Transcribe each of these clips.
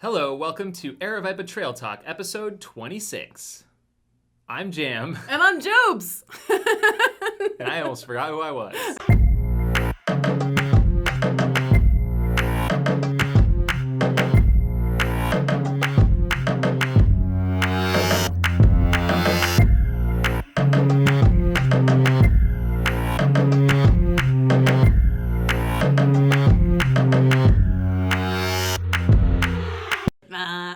Hello, welcome to Aravaipa Trail Talk, episode 26. I'm Jam. And I'm Jubes. And I almost forgot who I was.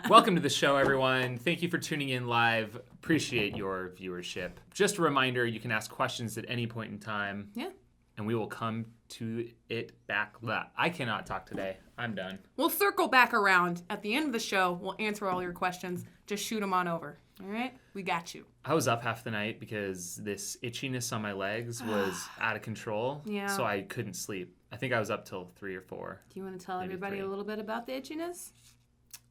Welcome to the show, everyone. Thank you for tuning in live. Appreciate your viewership. Just a reminder, you can ask questions at any point in time. Yeah. And we will come to it back. I cannot talk today. I'm done. We'll circle back around. At the end of the show, we'll answer all your questions. Just shoot them on over. All right? We got you. I was up half the night because this itchiness on my legs was out of control. Yeah. So I couldn't sleep. I think I was up till 3 or 4. Do you want to tell everybody 3. a little bit about the itchiness?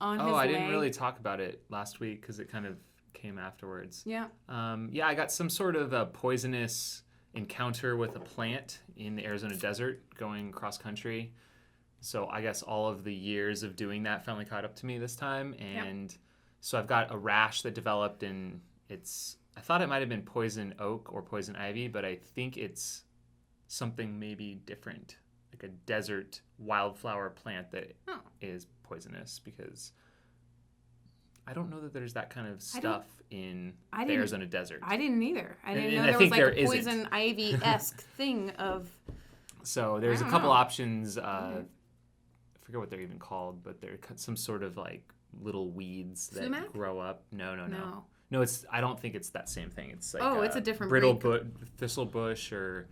On his I didn't leg? really talk about it last week because it kind of came afterwards. Yeah. I got some sort of a poisonous encounter with a plant in the Arizona desert going cross country. So I guess all of the years of doing that finally caught up to me this time. And so I've got a rash that developed, and I thought it might have been poison oak or poison ivy, but I think it's something maybe different, like a desert wildflower plant that is poisonous, because I don't know that there's that kind of stuff in the Arizona desert. I didn't either. I didn't know I there was think like there a poison ivy-esque thing of... So there's a couple options. I forget what they're even called, but they're some sort of like little weeds that grow up. No. No, I don't think it's that same thing. It's like it's a different brittle thistle bush or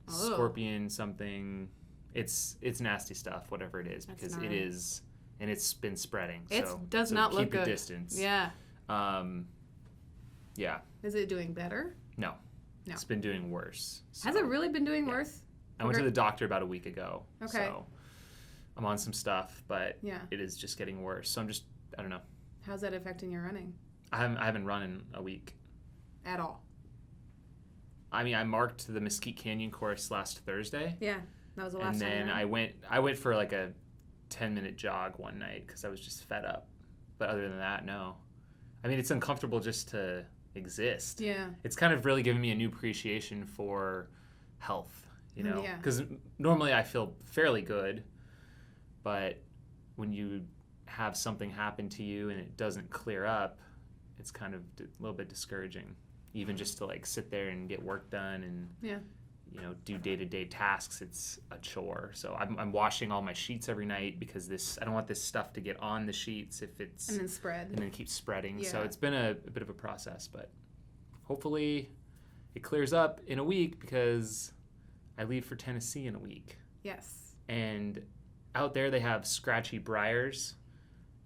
scorpion something. It's nasty stuff, whatever it is, because it is, and it's been spreading. It so does not look good. Keep your distance. Yeah. Yeah. Is it doing better? No. It's been doing worse. So. Has it really been doing worse? I went to the doctor about a week ago. Okay. So I'm on some stuff, but it is just getting worse. So I don't know. How's that affecting your running? I haven't run in a week. At all? I mean, I marked the Mesquite Canyon course last Thursday. Yeah. That was the last time. And then I went for like a 10-minute jog one night because I was just fed up. But other than that, no. I mean, it's uncomfortable just to exist. Yeah. It's kind of really given me a new appreciation for health, you know? Yeah. Because normally I feel fairly good, but when you have something happen to you and it doesn't clear up, it's kind of a little bit discouraging. Even just to like sit there and get work done and do day-to-day tasks, it's a chore. So I'm washing all my sheets every night because I don't want this stuff to get on the sheets if it's and then spread and then keep spreading. Yeah. So it's been a bit of a process, but hopefully it clears up in a week because I leave for Tennessee in a week. Yes. And out there they have scratchy briars.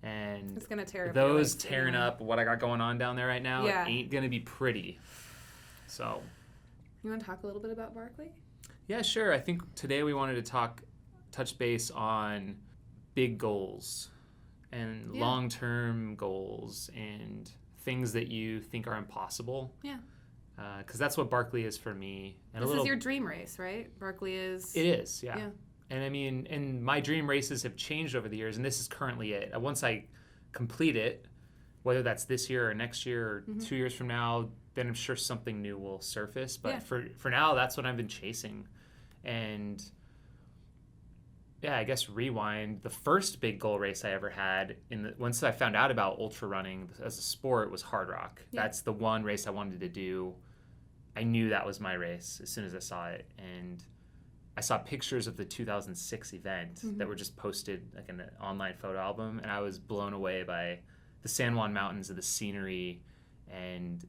And it's gonna tear up those tearing up what I got going on down there right now ain't gonna be pretty. So you want to talk a little bit about Barkley? Yeah, sure. I think today we wanted to touch base on big goals and long-term goals and things that you think are impossible. Yeah. Because that's what Barkley is for me. And this is your dream race, right? Barkley is. It is, yeah. And I mean, and my dream races have changed over the years, and this is currently it. Once I complete it, whether that's this year or next year or 2 years from now, then I'm sure something new will surface. But for now, that's what I've been chasing. And I guess rewind, the first big goal race I ever had, once I found out about ultra running as a sport, was Hard Rock. Yeah. That's the one race I wanted to do. I knew that was my race as soon as I saw it. And I saw pictures of the 2006 event that were just posted like in an online photo album, and I was blown away by the San Juan Mountains and the scenery and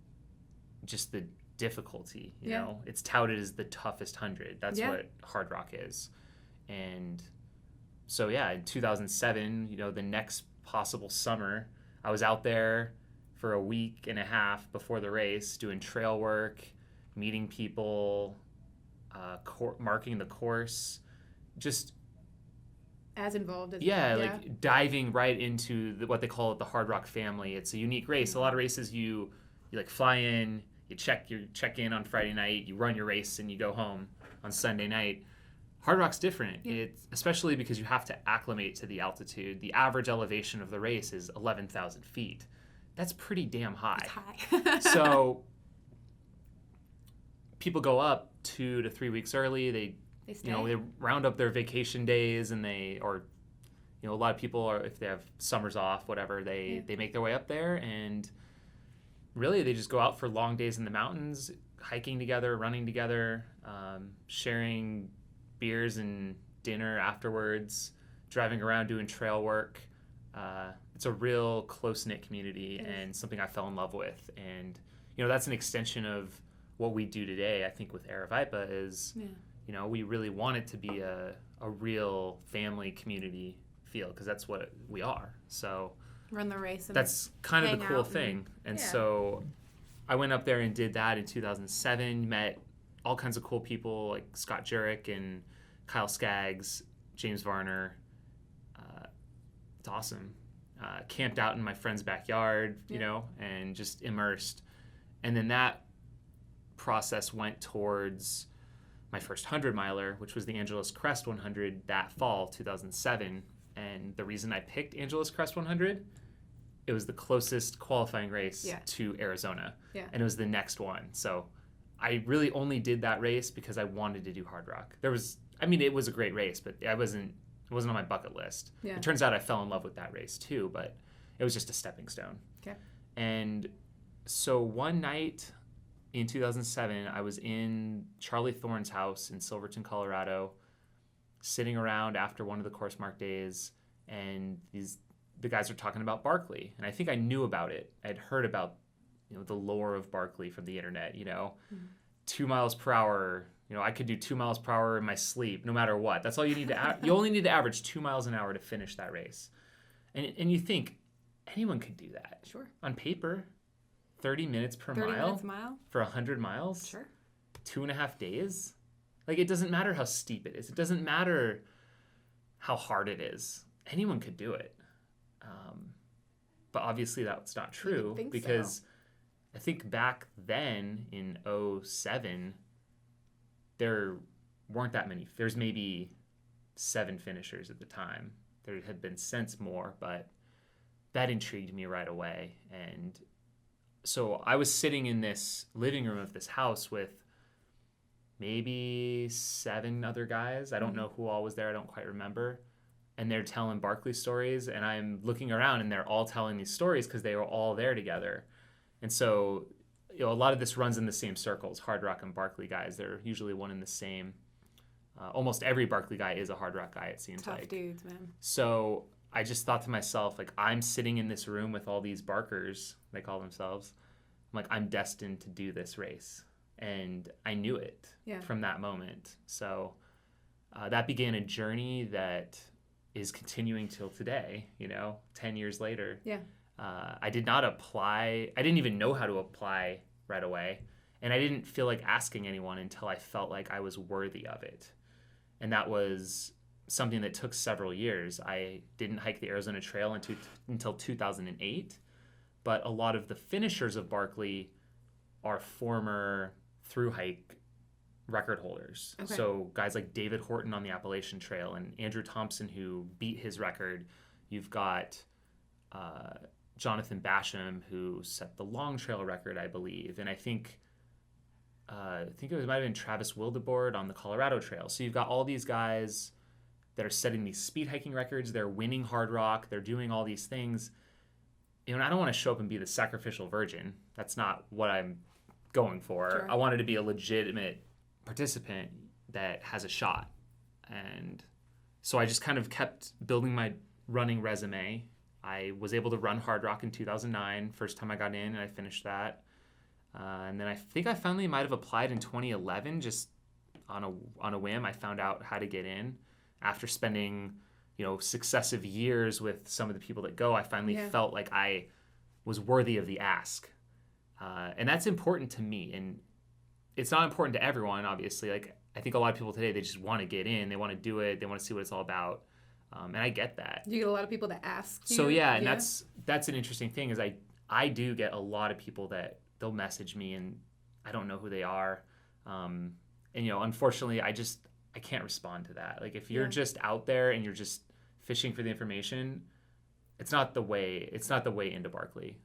just the difficulty, you know. It's touted as the toughest 100. That's what Hard Rock is. And so in 2007, the next possible summer, I was out there for a week and a half before the race doing trail work, meeting people, marking the course, just as involved as like diving right into what they call the Hard Rock family. It's a unique race. A lot of races you like fly in, you check in on Friday night, you run your race, and you go home on Sunday night. Hard Rock's different. It's especially because you have to acclimate to the altitude. The average elevation of the race is 11,000 feet. That's pretty damn high. It's high. So people go up 2 to 3 weeks early. They stay. they round up their vacation days, and a lot of people are, if they have summers off, whatever, they make their way up there, and really they just go out for long days in the mountains, hiking together, running together, sharing beers and dinner afterwards, driving around doing trail work. It's a real close-knit community and something I fell in love with. And, that's an extension of what we do today, I think, with Aravaipa is, we really want it to be a real family community feel, because that's what we are. So run the race. And that's kind of the cool thing. And so I went up there and did that in 2007, met all kinds of cool people like Scott Jurek and Kyle Skaggs, James Varner. It's awesome. Camped out in my friend's backyard, and just immersed. And then that process went towards my first 100-miler, which was the Angeles Crest 100 that fall, 2007. And the reason I picked Angeles Crest 100, it was the closest qualifying race to Arizona. Yeah. And it was the next one. So I really only did that race because I wanted to do Hard Rock. It was a great race, but it wasn't on my bucket list. Yeah. It turns out I fell in love with that race too, but it was just a stepping stone. Okay. And so one night in 2007, I was in Charlie Thorne's house in Silverton, Colorado, sitting around after one of the course mark days, and the guys were talking about Barkley, and I think I knew about it. I'd heard about the lore of Barkley from the internet. 2 miles per hour. I could do 2 miles per hour in my sleep, no matter what. That's all you need to. You only need to average 2 miles an hour to finish that race, and you think anyone could do that? Sure. On paper, 30 minutes per 30 mile. Minutes a mile for 100 miles. Sure. 2.5 days. Like, it doesn't matter how steep it is. It doesn't matter how hard it is. Anyone could do it. But obviously that's not true, because I think back then in 2007, there weren't that many. There's maybe 7 finishers at the time. There had been since more, but that intrigued me right away. And so I was sitting in this living room of this house with maybe 7 other guys. I don't know who all was there. I don't quite remember. And they're telling Barkley stories, and I'm looking around, and they're all telling these stories because they were all there together. And so, a lot of this runs in the same circles, Hard Rock and Barkley guys. They're usually one and the same. Almost every Barkley guy is a Hard Rock guy, it seems like. Tough dudes, man. So I just thought to myself, like, I'm sitting in this room with all these Barkers, they call themselves. I'm like, I'm destined to do this race. And I knew it from that moment. So that began a journey that is continuing till today, 10 years later. Yeah. I did not apply. I didn't even know how to apply right away. And I didn't feel like asking anyone until I felt like I was worthy of it. And that was something that took several years. I didn't hike the Arizona Trail until 2008. But a lot of the finishers of Barkley are former through hike record holders. Okay. So guys like David Horton on the Appalachian Trail and Andrew Thompson, who beat his record. You've got Jonathan Basham, who set the long trail record, I believe. And I think it might have been Travis Wildeboard on the Colorado Trail. So you've got all these guys that are setting these speed hiking records. They're winning Hard Rock. They're doing all these things. And I don't want to show up and be the sacrificial virgin. That's not what I'm going for. Sure. I wanted to be a legitimate participant that has a shot. And so I just kind of kept building my running resume. I was able to run Hard Rock in 2009, first time I got in, and I finished that. And then I think I finally might have applied in 2011, just on a whim. I found out how to get in. After spending, successive years with some of the people that go, I finally felt like I was worthy of the ask. And that's important to me. And it's not important to everyone, obviously. Like, I think a lot of people today, they just want to get in. They want to do it. They want to see what it's all about. And I get that. You get a lot of people that ask you? So, yeah, and that's an interesting thing is I do get a lot of people that they'll message me, and I don't know who they are. And, unfortunately, I can't respond to that. Like if you're just out there and you're just fishing for the information, it's not the way into Barkley.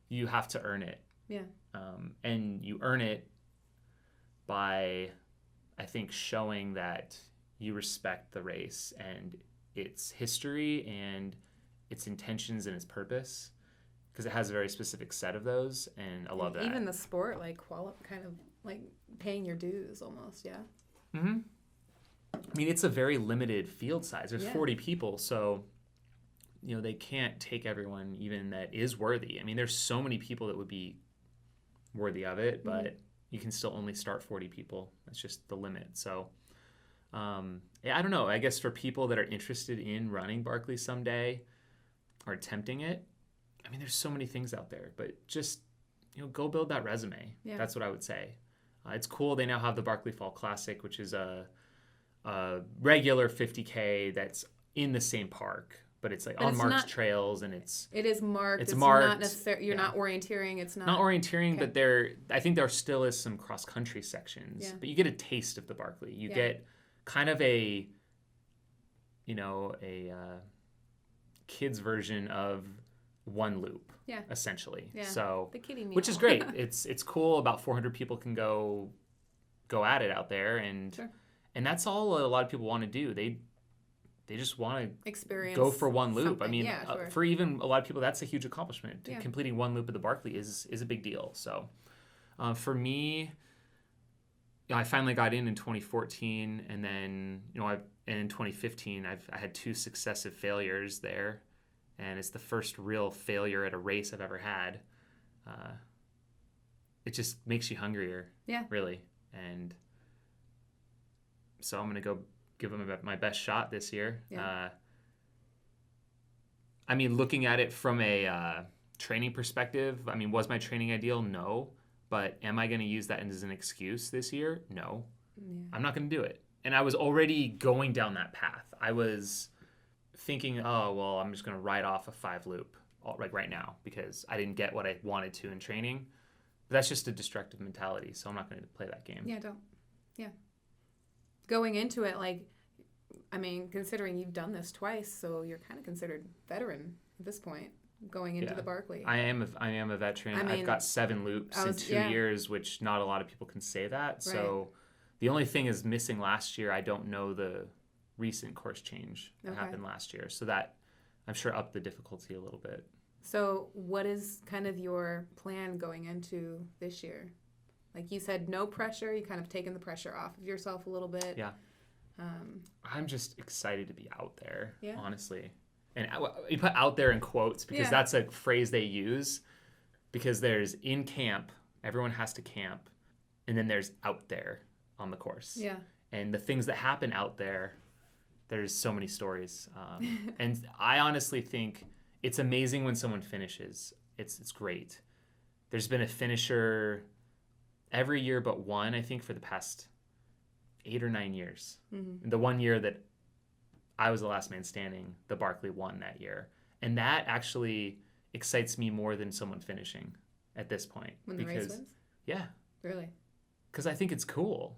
You have to earn it. Yeah. And you earn it by, I think, showing that you respect the race and its history and its intentions and its purpose, because it has a very specific set of those, and I love that. Even the sport, like kind of like paying your dues almost, yeah. Mm-hmm. I mean, it's a very limited field size. There's 40 people, so they can't take everyone even that is worthy. I mean, there's so many people that would be worthy of it, but you can still only start 40 people. That's just the limit. So, I don't know. I guess for people that are interested in running Barkley someday or attempting it, I mean, there's so many things out there, but just, go build that resume. Yeah. That's what I would say. It's cool. They now have the Barkley Fall Classic, which is a regular 50K that's in the same park, but it's like on marked trails, and it is marked. It's marked. Not necessarily, you're not orienteering. It's not orienteering, but I think there still is some cross country sections. Yeah. But you get a taste of the Barkley. You get kind of a kid's version of one loop. Yeah. Essentially. Yeah. So the kiddie meal. Which is great. It's cool. About 400 people can go at it out there, and and that's all a lot of people want to do. They just want to experience, go for one loop. I mean, for even a lot of people, that's a huge accomplishment. Yeah. Completing one loop of the Barkley is a big deal. So for me, I finally got in 2014, and then in 2015 I had 2 successive failures there, and it's the first real failure at a race I've ever had. It just makes you hungrier, really, and so I'm gonna go give them my best shot this year. Yeah. I mean, looking at it from a training perspective, I mean, was my training ideal? No. But am I going to use that as an excuse this year? No. Yeah. I'm not going to do it. And I was already going down that path. I was thinking, I'm just going to write off a 5 loop right now because I didn't get what I wanted to in training. But that's just a destructive mentality, so I'm not going to play that game. Yeah, don't. Yeah. Going into it, considering you've done this twice, so you're kind of considered veteran at this point, going into the Barkley. I am a veteran. I've got 7 loops in 2 years, which not a lot of people can say that. Right. So the only thing is missing last year, I don't know the recent course change that happened last year. So that, I'm sure, upped the difficulty a little bit. So what is kind of your plan going into this year? Like you said, no pressure. You kind of taken the pressure off of yourself a little bit. Yeah. I'm just excited to be out there, honestly. And you put out there in quotes because that's a phrase they use, because there's in camp, everyone has to camp, and then there's out there on the course. Yeah. And the things that happen out there's so many stories. And I honestly think it's amazing when someone finishes. It's great. There's been a finisher every year but one, I think, for the past 8 or 9 years. Mm-hmm. The one year that I was the last man standing, the Barkley won that year. And that actually excites me more than someone finishing at this point. When the race wins? Yeah. Really? Because I think it's cool.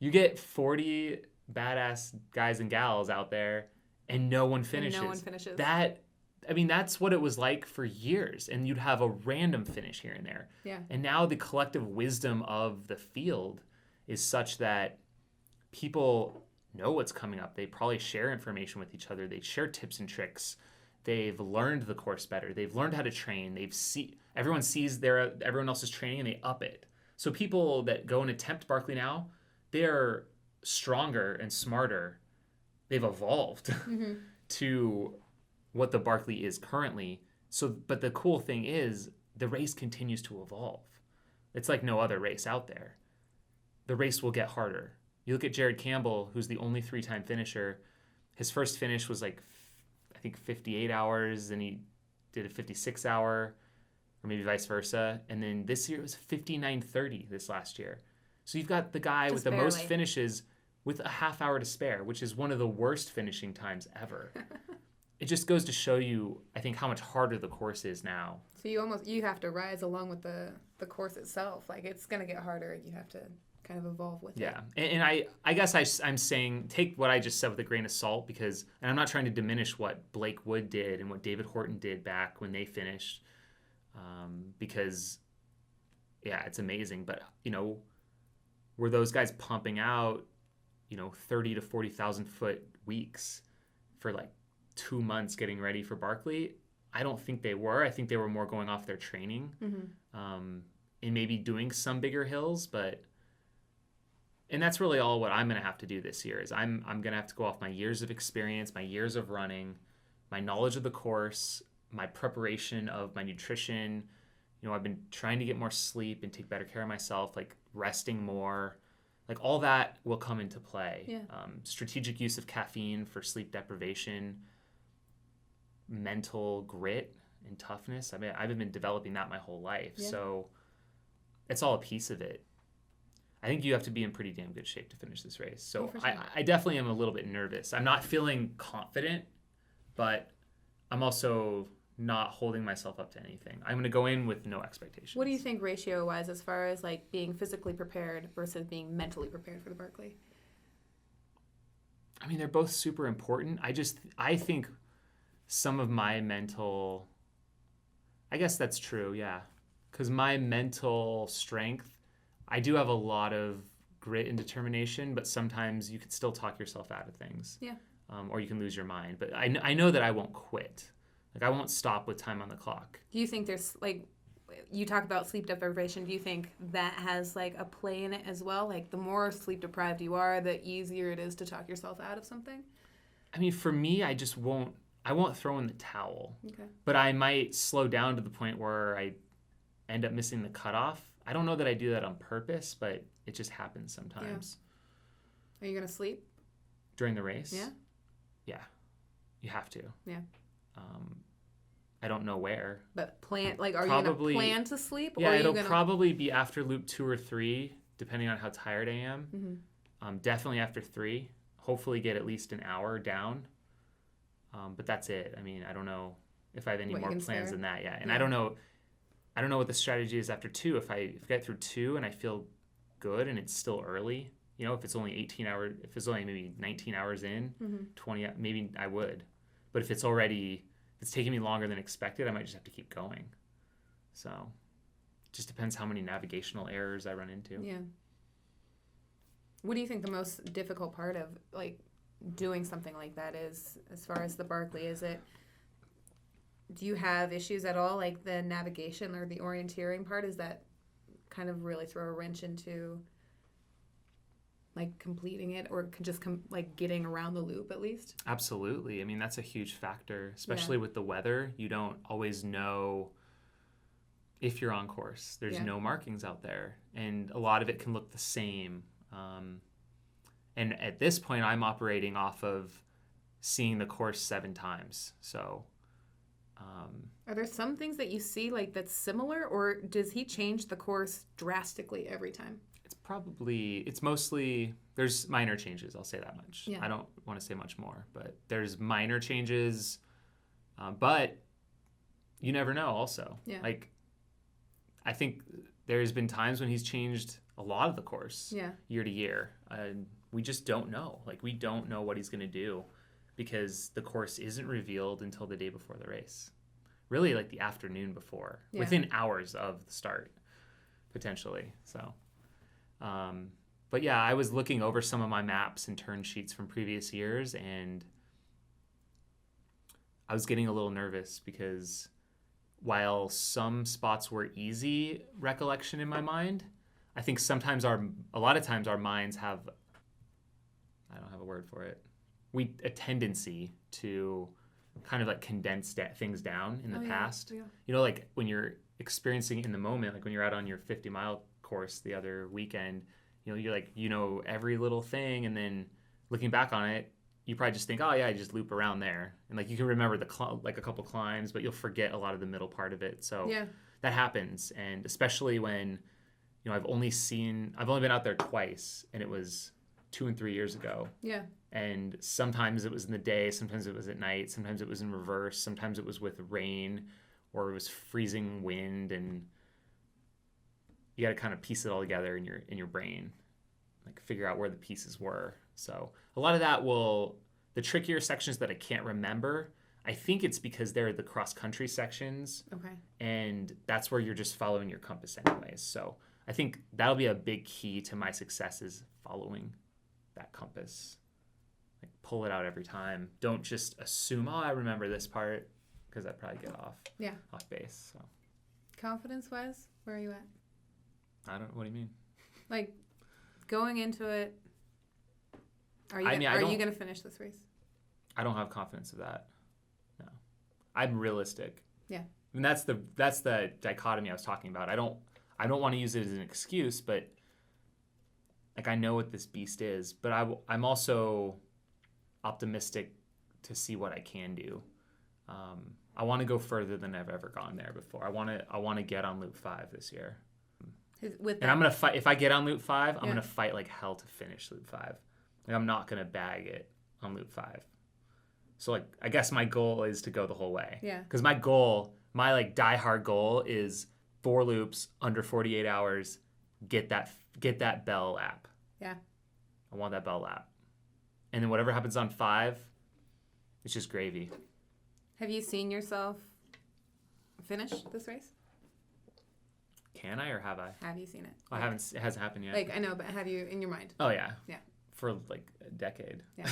You get 40 badass guys and gals out there, and no one finishes. That's what it was like for years. And you'd have a random finish here and there. Yeah. And now the collective wisdom of the field is such that people know what's coming up. They probably share information with each other. They share tips and tricks. They've learned the course better. They've learned how to train. Everyone sees everyone else's training, and they up it. So people that go and attempt Barkley now, they're stronger and smarter. They've evolved to what the Barkley is currently. But the cool thing is the race continues to evolve. It's like no other race out there. The race will get harder. You look at Jared Campbell, who's the only 3-time finisher. His first finish was 58 hours, and he did a 56 hour, or maybe vice versa. And then this year it was 59:30 this last year. So you've got the guy with the most finishes with a half hour to spare, which is one of the worst finishing times ever. It just goes to show you, I think, how much harder the course is now. So you have to rise along with the course itself. Like, it's going to get harder. You have to kind of evolve with it. Yeah. And I guess I'm saying take what I just said with a grain of salt because, and I'm not trying to diminish what Blake Wood did and what David Horton did back when they finished because, yeah, it's amazing. But, you know, were those guys pumping out, you know, 30 to 40,000 foot weeks for like 2 months getting ready for Barkley? I don't think they were. I think they were more going off their training and maybe doing some bigger hills, and that's really all what I'm going to have to do this year is I'm going to have to go off my years of experience, my years of running, my knowledge of the course, my preparation of my nutrition. You know, I've been trying to get more sleep and take better care of myself, like resting more. Like all that will come into play. Yeah. Strategic use of caffeine for sleep deprivation, mental grit and toughness. I mean, I've been developing that my whole life. Yeah. So it's all a piece of it. I think you have to be in pretty damn good shape to finish this race. So for sure. I definitely am a little bit nervous. I'm not feeling confident, but I'm also not holding myself up to anything. I'm going to go in with no expectations. What do you think ratio-wise as far as like being physically prepared versus being mentally prepared for the Barkley? I mean, they're both super important. I think some of my mental, I guess that's true, yeah. Because my mental strength, I do have a lot of grit and determination, but sometimes you can still talk yourself out of things. Yeah. Or you can lose your mind. But I know that I won't quit. Like, I won't stop with time on the clock. Do you think there's, like, you talk about sleep deprivation. Do you think that has, like, a play in it as well? Like, the more sleep deprived you are, the easier it is to talk yourself out of something? I mean, for me, I won't throw in the towel. Okay. But I might slow down to the point where I end up missing the cutoff. I don't know that I do that on purpose, but it just happens sometimes. Yeah. Are you going to sleep? During the race? Yeah. Yeah. You have to. Yeah. I don't know where. But are you going to plan to sleep? Yeah, or it'll probably be after loop 2 or 3, depending on how tired I am. Mm-hmm. Definitely after 3. Hopefully get at least an hour down. But that's it. I mean, I don't know if I have any more plans than that yet. And I don't know what the strategy is after 2. If I get through 2 and I feel good and it's still early, you know, if it's only 18 hours, if it's only maybe 19 hours in, 20, maybe I would. But if it's taking me longer than expected, I might just have to keep going. So it just depends how many navigational errors I run into. Yeah. What do you think the most difficult part of, like, doing something like that is, as far as the Barkley? Do you have issues at all, like the navigation or the orienteering part? Is that kind of really throw a wrench into, like, completing it, or just like getting around the loop at least? Absolutely. I mean, that's a huge factor, especially with the weather. You don't always know if you're on course. There's no markings out there, and a lot of it can look the same. And at this point, I'm operating off of seeing the course 7 times. So are there some things that you see, like, that's similar, or does he change the course drastically every time? It's mostly, there's minor changes, I'll say that much. Yeah. I don't want to say much more, but there's minor changes, but you never know also. Yeah. Like, I think there's been times when he's changed a lot of the course year to year, and we just don't know. Like, we don't know what he's going to do because the course isn't revealed until the day before the race. Really, like the afternoon before, within hours of the start, potentially. So, but yeah, I was looking over some of my maps and turn sheets from previous years, and I was getting a little nervous because while some spots were easy recollection in my mind, I think a lot of times our minds have, I don't have a word for it, a tendency to kind of like condense things down in the past. Yeah. You know, like when you're experiencing in the moment, like when you're out on your 50-mile course the other weekend, you know, you're like, you know, every little thing, and then looking back on it, you probably just think, oh yeah, I just loop around there, and like you can remember like a couple climbs, but you'll forget a lot of the middle part of it. So that happens, and especially when, you know, I've only been out there twice, and it was 2 and 3 years ago. Yeah. And sometimes it was in the day, sometimes it was at night, sometimes it was in reverse, sometimes it was with rain, or it was freezing wind, and you got to kind of piece it all together in your brain. like figure out where the pieces were. So a lot of that the trickier sections that I can't remember, I think it's because they're the cross-country sections. Okay. And that's where you're just following your compass anyways. So I think that'll be a big key to my success is following that compass. Like pull it out every time. Don't just assume, I remember this part, because I'd probably get off base. So Confidence-wise, where are you at? what do you mean? Like going into it, are you going to finish this race? I don't have confidence of that. No. I'm realistic. Yeah. And that's the dichotomy I was talking about. I don't want to use it as an excuse, but like I know what this beast is, but I'm also optimistic to see what I can do. I want to go further than I've ever gone there before. I want to get on Loop 5 this year. And I'm gonna fight. If I get on Loop 5, I'm gonna fight like hell to finish Loop 5. Like I'm not gonna bag it on Loop 5. So like I guess my goal is to go the whole way. Yeah. Because my like diehard goal is 4 loops under 48 hours. Get that bell lap. Yeah. I want that bell lap. And then whatever happens on 5, it's just gravy. Have you seen yourself finish this race? Can I or have I? Have you seen it? I haven't. It hasn't happened yet. Like I know, but have you in your mind? Oh yeah. Yeah. For like a decade. Yeah.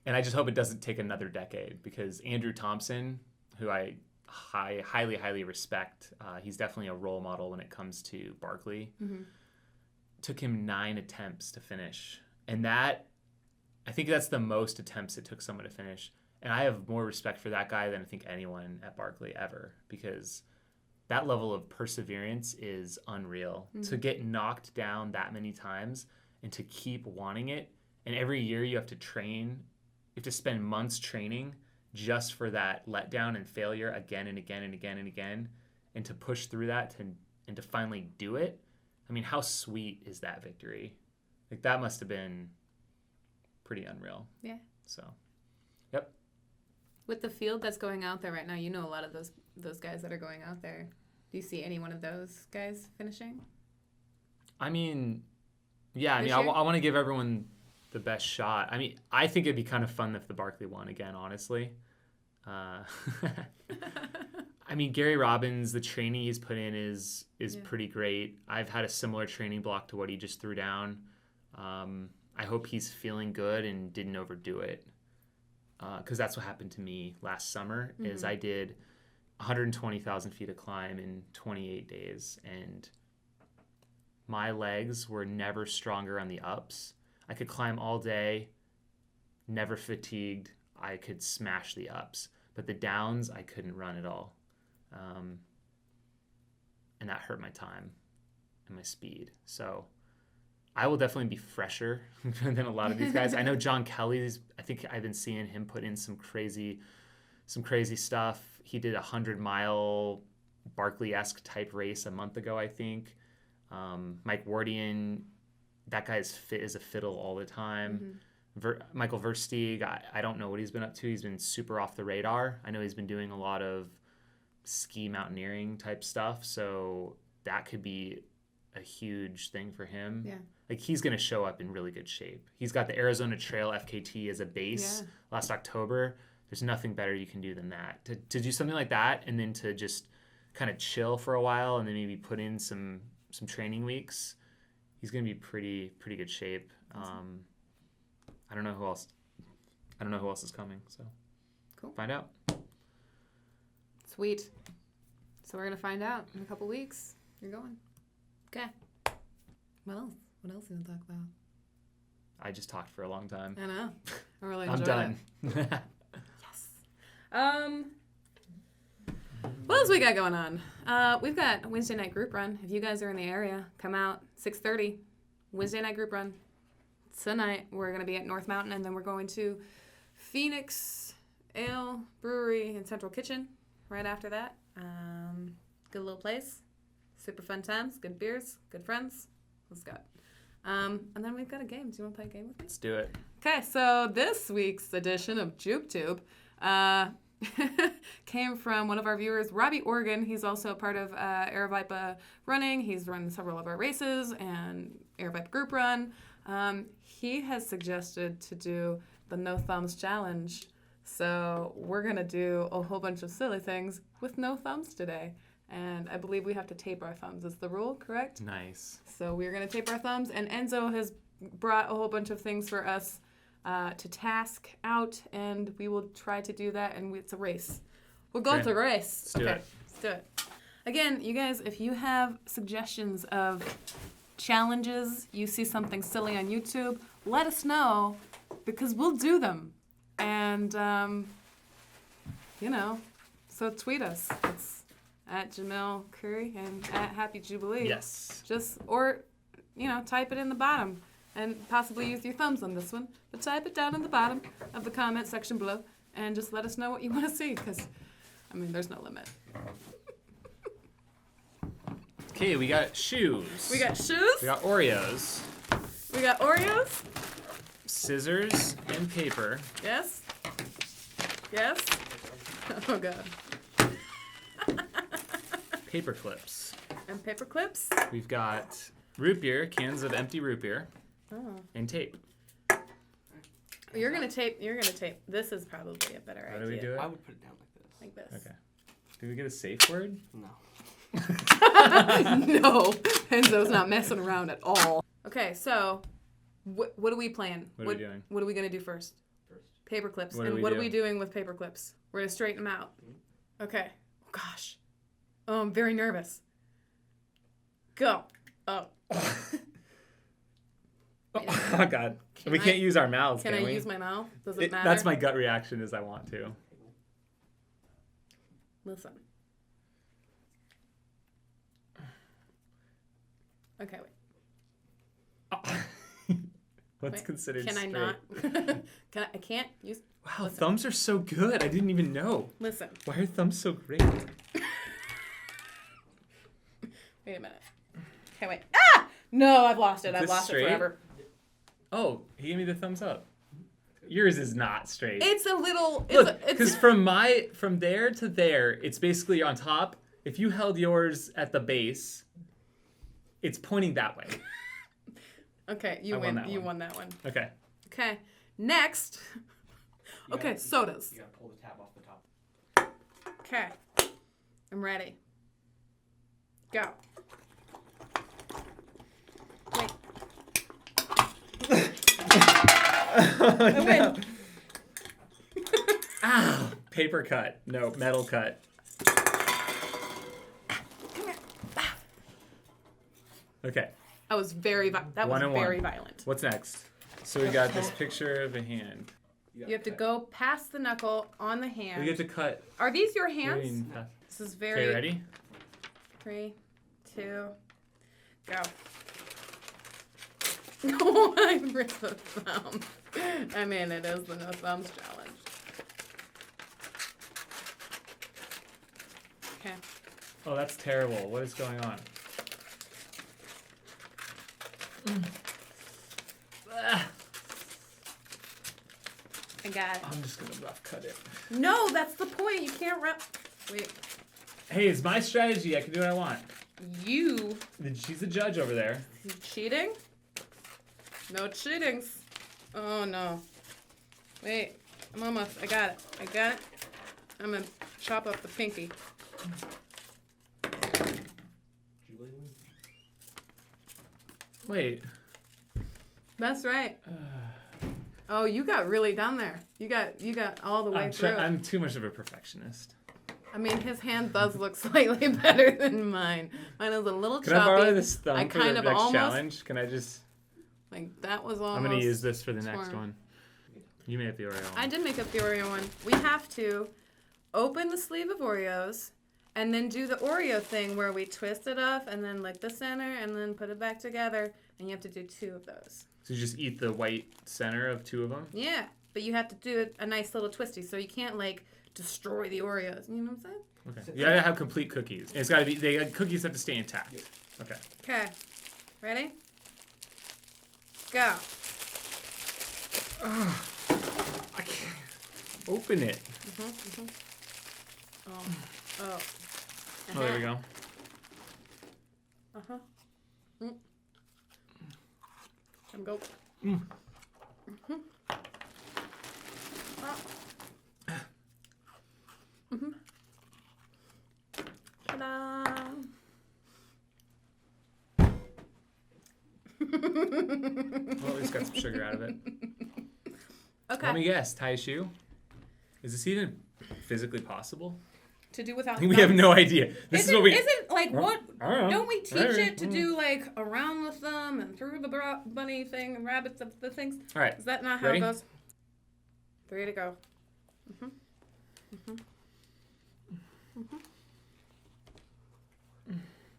And I just hope it doesn't take another decade because Andrew Thompson, who I highly, highly respect, he's definitely a role model when it comes to Barkley. Mm-hmm. Took him 9 attempts to finish. And I think that's the most attempts it took someone to finish. And I have more respect for that guy than I think anyone at Barkley ever because that level of perseverance is unreal. Mm-hmm. To get knocked down that many times and to keep wanting it. And every year you have to train. You have to spend months training just for that letdown and failure again and again and again and again. And to push through that and to finally do it. I mean, how sweet is that victory? Like that must have been pretty unreal. Yeah. So, yep. With the field that's going out there right now, you know a lot of those guys that are going out there. Do you see any one of those guys finishing? I mean, yeah. I want to give everyone the best shot. I mean, I think it'd be kind of fun if the Barkley won again, honestly. I mean, Gary Robbins, the training he's put in is pretty great. I've had a similar training block to what he just threw down. I hope he's feeling good and didn't overdo it. Because that's what happened to me last summer, mm-hmm. is I did 120,000 feet of climb in 28 days. And my legs were never stronger on the ups. I could climb all day, never fatigued. I could smash the ups. But the downs, I couldn't run at all. And that hurt my time and my speed. So I will definitely be fresher than a lot of these guys. I know John Kelly's, I think I've been seeing him put in some crazy stuff. He did 100-mile Barkley-esque type race a month ago, I think. Mike Wardian, that guy is fit as a fiddle all the time. Mm-hmm. Michael Versteeg, I don't know what he's been up to. He's been super off the radar. I know he's been doing a lot of ski mountaineering type stuff, so that could be a huge thing for him. Yeah. Like he's going to show up in really good shape. He's got the Arizona Trail FKT as a base last October. There's nothing better you can do than that. To do something like that and then to just kind of chill for a while and then maybe put in some training weeks, he's going to be pretty good shape. I don't know who else is coming, so cool. Find out. Sweet. So we're going to find out in a couple weeks. You're going. Okay. What else? What else are you going to talk about? I just talked for a long time. I know. I really enjoyed I'm done. Yes. What else we got going on? We've got a Wednesday night group run. If you guys are in the area, come out. 6:30. Wednesday night group run. Tonight we're going to be at North Mountain, and then we're going to Phoenix Ale Brewery and Central Kitchen right after that. Good little place. Super fun times. Good beers. Good friends. Let's go. And then we've got a game. Do you want to play a game with me? Let's do it. Okay, so this week's edition of JubeTube, came from one of our viewers, Robbie Organ. He's also a part of Aravaipa running. He's run several of our races and Aravaipa group run. He has suggested to do the no thumbs challenge. So we're going to do a whole bunch of silly things with no thumbs today. And I believe we have to tape our thumbs. Is the rule, correct? Nice. So we're going to tape our thumbs. And Enzo has brought a whole bunch of things for us to task out. And we will try to do that. And it's a race. We're going to race. Let's do it. Let's do it. Again, you guys, if you have suggestions of challenges, you see something silly on YouTube, let us know because we'll do them. And, so tweet us. It's at Jamil Curry and at Happy Jubilee. Yes. Or type it in the bottom and possibly use your thumbs on this one. But type it down in the bottom of the comment section below and just let us know what you want to see because, there's no limit. Okay, we got shoes. We got shoes. We got Oreos. We got Oreos. Scissors and paper. Yes. Yes. Oh, God. Paper clips. And paper clips. We've got root beer, cans of empty root beer, and tape. You're gonna tape. This is probably a better idea. How do we do it? I would put it down Like this. Okay. Do we get a safe word? No. No. Enzo's not messing around at all. Okay, so what do we plan? What are we doing? What are we gonna do first? Paper clips. What and do what we are we do? doing with paper clips? We're gonna straighten them out. Okay. Oh, gosh. Oh, I'm very nervous. Go. Oh. Oh, God. We can't use our mouths, Can can I we? use my mouth? Does it matter? That's my gut reaction is I want to. Listen. Okay, wait. What's Wait, considered Can I straight? not? I can't use. Wow, Listen. thumbs are so good. I didn't even know. Listen. Why are thumbs so great? Wait a minute. Okay, wait. Ah! No, I've lost it. Is I've this lost straight? it forever. Oh, he gave me the thumbs up. Yours is not straight. It's a little. Look, because from there to there, it's basically on top. If you held yours at the base, it's pointing that way. Okay, you I won win. that You one. won that one. Okay. Okay, next. Okay, sodas. You gotta pull the tab off the top. Okay, I'm ready. Go. Wait. I win. Ah, paper cut. No, metal cut. Okay. That was very. That was 1-1. very violent. What's next? So we got this picture of a hand. You have to go past the knuckle on the hand. We get to cut. Are these your hands? Green. This is very. Okay, ready? 3, 2, go. No, I ripped the thumb. It is the no thumbs challenge. Okay. Oh, that's terrible. What is going on? Ah, I got it. I'm just gonna rough cut it. No, that's the point. You can't wrap. Wait. Hey, it's my strategy. I can do what I want. You She's the judge over there. cheating? No cheatings. Oh, no. Wait. I'm almost. I got it. I'm going to chop up the pinky. Wait. That's right. Oh, you got really down there. You got all the way through. I'm too much of a perfectionist. His hand does look slightly better than mine. Mine is a little Can choppy. I borrow this thumb I for kind the of next almost challenge? Can I just... that was almost. I'm going to use this for the next torn. one. You made up the Oreo one. I did make up the Oreo one. We have to open the sleeve of Oreos and then do the Oreo thing where we twist it up and then lick the center and then put it back together. And you have to do 2 of those. So you just eat the white center of 2 of them? Yeah, but you have to do a nice little twisty, so you can't destroy the Oreos. You know what I'm saying? Okay. You gotta have complete cookies. And it's gotta be, cookies have to stay intact. Okay. Okay. Ready? Go. I can't open it. Oh. Oh. Oh, there we go. Uh-huh. Mm. Come go. Mm. Mm-hmm. Oh. Mm-hmm. Ta-da! Well, at least got some sugar out of it. Okay. Let me guess. Tie a shoe? Is this even physically possible? To do without I think we have thumbs. no idea. This is what we... Isn't like what? I don't know. Don't we teach Alright. it to do like around the thumb and through the bunny thing and rabbits the things? All right. Is that not how Ready? it goes? 3 to go. Mm-hmm. Mm-hmm. Mm-hmm.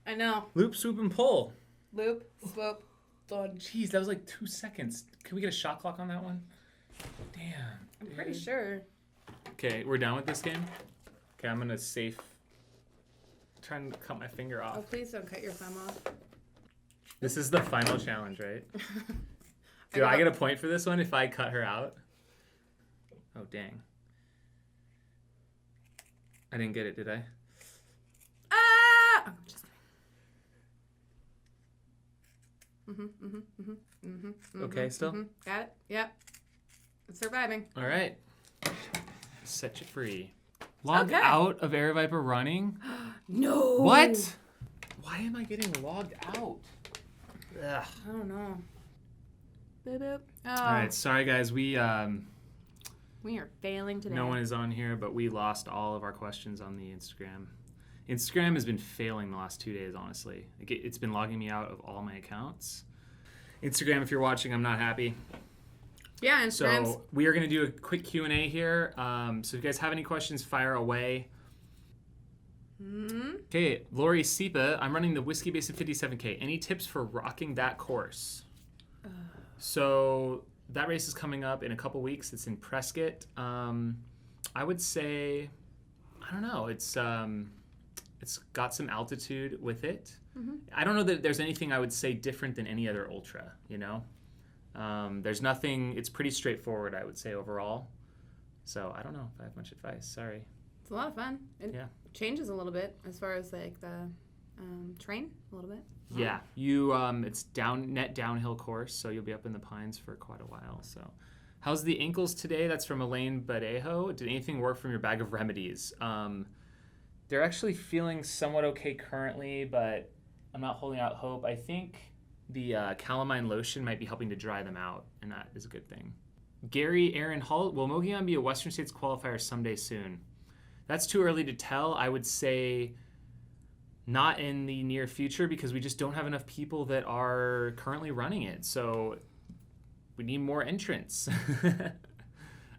I know. Loop, swoop, and pull. Loop, swoop, dodge. Jeez, that was like 2 seconds. Can we get a shot clock on that one? Damn. I'm pretty sure. Okay, we're done with this game? Okay, I'm gonna safe... trying to cut my finger off. Oh, please don't cut your thumb off. This is the final challenge, right? Do I get a point for this one if I cut her out? Oh, dang. I didn't get it, did I? Ah! I'm just kidding. Okay, still? Got it? Yep. It's surviving. All right. Set you free. Log Okay. out of Aravaipa running? No! What? Why am I getting logged out? Ugh. I don't know. Boop, boop. Oh, All right, sorry guys. We we are failing today. no one is on here, but we lost all of our questions on the Instagram. Instagram has been failing the last 2 days, honestly. It's been logging me out of all my accounts. Instagram, if you're watching, I'm not happy. Yeah, Instagram's... So we are going to do a quick Q&A here. So if you guys have any questions, fire away. Hmm? Okay, Lori Sipa, I'm running the Whiskey Basic 57K. Any tips for rocking that course? So that race is coming up in a couple weeks. It's in Prescott. I would say, I don't know. It's got some altitude with it. Mm-hmm. I don't know that there's anything I would say different than any other ultra, you know? There's nothing, it's pretty straightforward, I would say, overall. So I don't know if I have much advice. Sorry. It's a lot of fun. It Yeah. changes a little bit as far as like the train a little bit. Yeah, it's net downhill course, so you'll be up in the pines for quite a while. So, how's the ankles today? That's from Elaine Badejo. Did anything work from your bag of remedies? They're actually feeling somewhat okay currently, but I'm not holding out hope. I think the calamine lotion might be helping to dry them out, and that is a good thing. Gary Aaron Hall, will Mogollon be a Western States qualifier someday soon? That's too early to tell. I would say not in the near future because we just don't have enough people that are currently running it. So we need more entrants.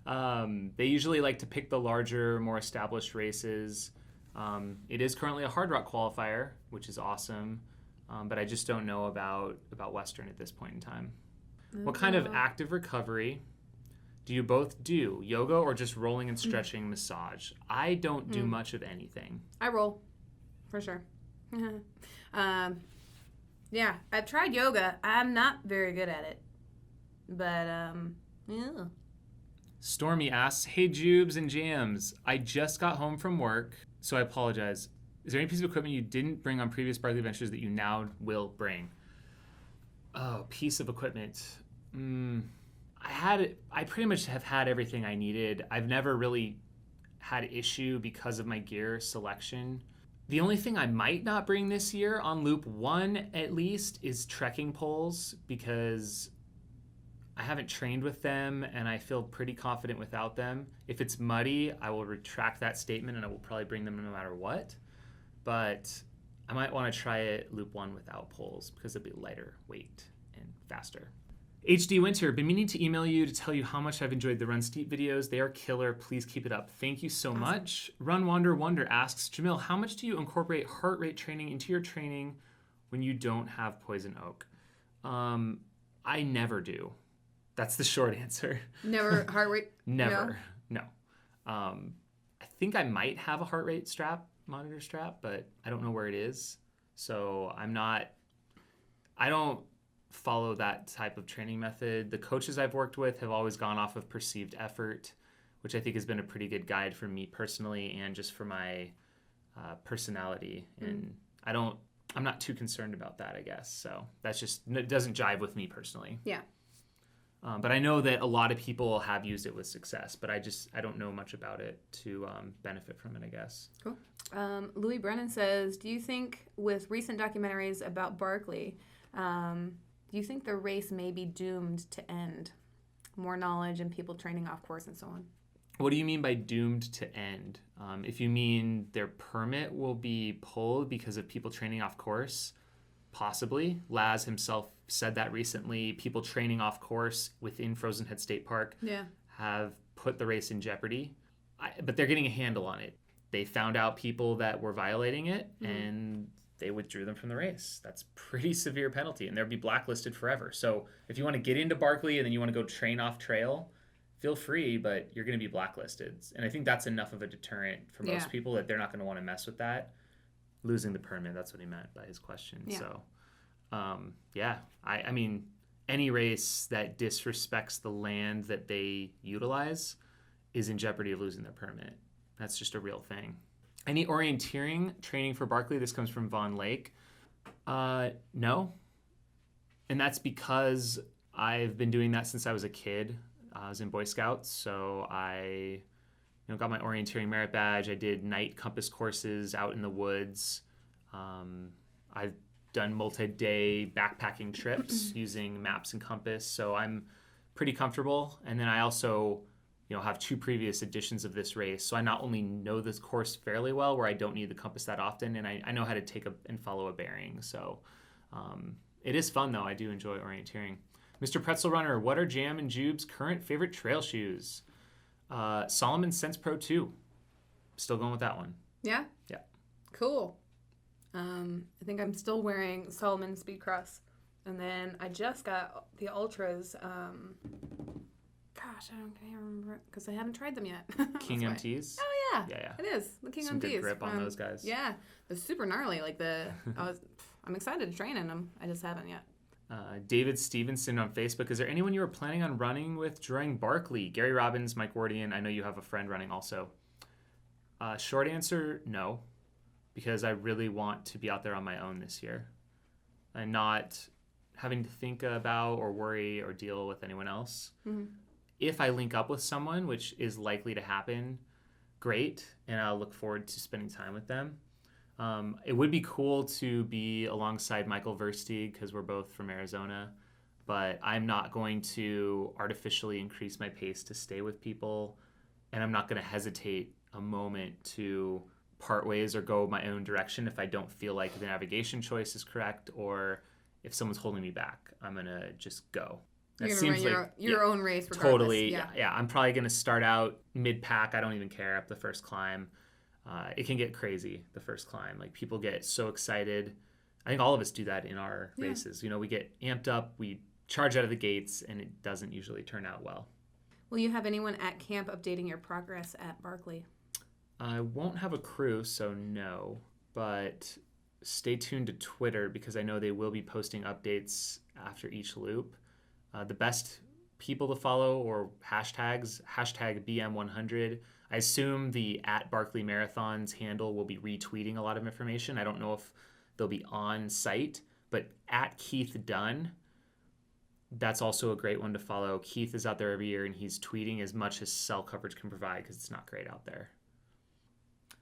They usually like to pick the larger, more established races. It is currently a Hard Rock qualifier, which is awesome. But I just don't know about Western at this point in time. What kind of active recovery do you both do? Yoga or just rolling and stretching, massage? I don't do much of anything. I roll, for sure. Yeah, I've tried yoga. I'm not very good at it. But, yeah. Stormy asks, hey Jubes and Jams, I just got home from work, so I apologize. Is there any piece of equipment you didn't bring on previous Barkley Adventures that you now will bring? Oh, piece of equipment. I pretty much have had everything I needed. I've never really had issue because of my gear selection. The only thing I might not bring this year on Loop 1 at least is trekking poles because I haven't trained with them and I feel pretty confident without them. If it's muddy, I will retract that statement and I will probably bring them no matter what. But I might want to try it Loop 1 without poles because it'll be lighter weight and faster. HD Winter, been meaning to email you to tell you how much I've enjoyed the Run Steep videos. They are killer. Please keep it up. Thank you so much. Run Wander Wonder asks, Jamil, how much do you incorporate heart rate training into your training when you don't have poison oak? I never do. That's the short answer. Never heart rate? Never. No. I think I might have a heart rate monitor strap, but I don't know where it is. So I don't follow that type of training method. The coaches I've worked with have always gone off of perceived effort, which I think has been a pretty good guide for me personally and just for my personality. And I'm not too concerned about that, I guess. So that's just, it doesn't jive with me personally. Yeah. But I know that a lot of people have used it with success, but I don't know much about it to benefit from it, I guess. Cool. Louis Brennan says, do you think with recent documentaries about Barkley, do you think the race may be doomed to end? More knowledge and people training off course and so on. What do you mean by doomed to end? If you mean their permit will be pulled because of people training off course, possibly. Laz himself said that recently. People training off course within Frozen Head State Park have put the race in jeopardy. But they're getting a handle on it. They found out people that were violating it, and they withdrew them from the race. That's pretty severe penalty, and they'll be blacklisted forever. So if you want to get into Barkley and then you want to go train off trail, feel free, but you're going to be blacklisted. And I think that's enough of a deterrent for most people that they're not going to want to mess with that. Losing the permit, that's what he meant by his question. Yeah. So, I mean, any race that disrespects the land that they utilize is in jeopardy of losing their permit. That's just a real thing. Any orienteering training for Barkley? This comes from Vaughn Lake. No. And that's because I've been doing that since I was a kid. I was in Boy Scouts, so I got my orienteering merit badge. I did night compass courses out in the woods. I've done multi-day backpacking trips using maps and compass, so I'm pretty comfortable. And then I also have 2 previous editions of this race, so I not only know this course fairly well, where I don't need the compass that often, and I know how to take and follow a bearing. So it is fun, though. I do enjoy orienteering. Mr. Pretzel Runner, what are Jam and Jube's current favorite trail shoes? Solomon Sense Pro 2. Still going with that one. Yeah? Yeah. Cool. I think I'm still wearing Solomon Speedcross. And then I just got the Ultras. Gosh, I can't remember because I haven't tried them yet. King MTs? Oh, yeah. Yeah. It is. The King Some MTs. good grip on those guys. Yeah. They're super gnarly. I'm excited to train in them. I just haven't yet. David Stevenson on Facebook. Is there anyone you were planning on running with during Barkley? Gary Robbins, Mike Wardian. I know you have a friend running also. Short answer, no. Because I really want to be out there on my own this year. And not having to think about or worry or deal with anyone else. Mm-hmm. If I link up with someone, which is likely to happen, great. And I'll look forward to spending time with them. It would be cool to be alongside Michael Versteeg because we're both from Arizona, but I'm not going to artificially increase my pace to stay with people, and I'm not going to hesitate a moment to part ways or go my own direction if I don't feel like the navigation choice is correct or if someone's holding me back. I'm going to just go. You're going to run your own race regardless. Totally. Yeah. I'm probably going to start out mid-pack. I don't even care up the first climb. It can get crazy the first climb. Like people get so excited. I think all of us do that in our races. We get amped up, we charge out of the gates, and it doesn't usually turn out well. Will you have anyone at camp updating your progress at Barkley? I won't have a crew, so no. But stay tuned to Twitter because I know they will be posting updates after each loop. The best people to follow or hashtags, hashtag BM100. I assume the @Barkley Marathons handle will be retweeting a lot of information. I don't know if they'll be on site, but @KeithDunn, that's also a great one to follow. Keith is out there every year and he's tweeting as much as cell coverage can provide because it's not great out there.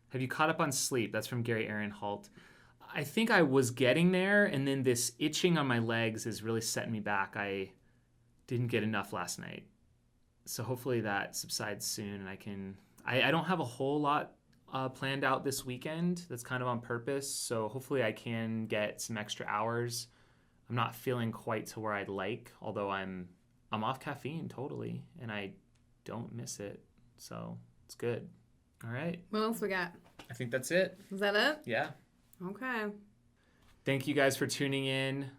Have you caught up on sleep? That's from Gary Aaron Halt. I think I was getting there, and then this itching on my legs is really setting me back. I didn't get enough last night. So hopefully that subsides soon and I don't have a whole lot planned out this weekend. That's kind of on purpose. So hopefully I can get some extra hours. I'm not feeling quite to where I'd like, although I'm off caffeine totally, and I don't miss it. So it's good. All right. What else we got? I think that's it. Is that it? Yeah. Okay. Thank you guys for tuning in.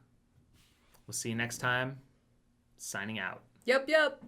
We'll see you next time. Signing out. Yep.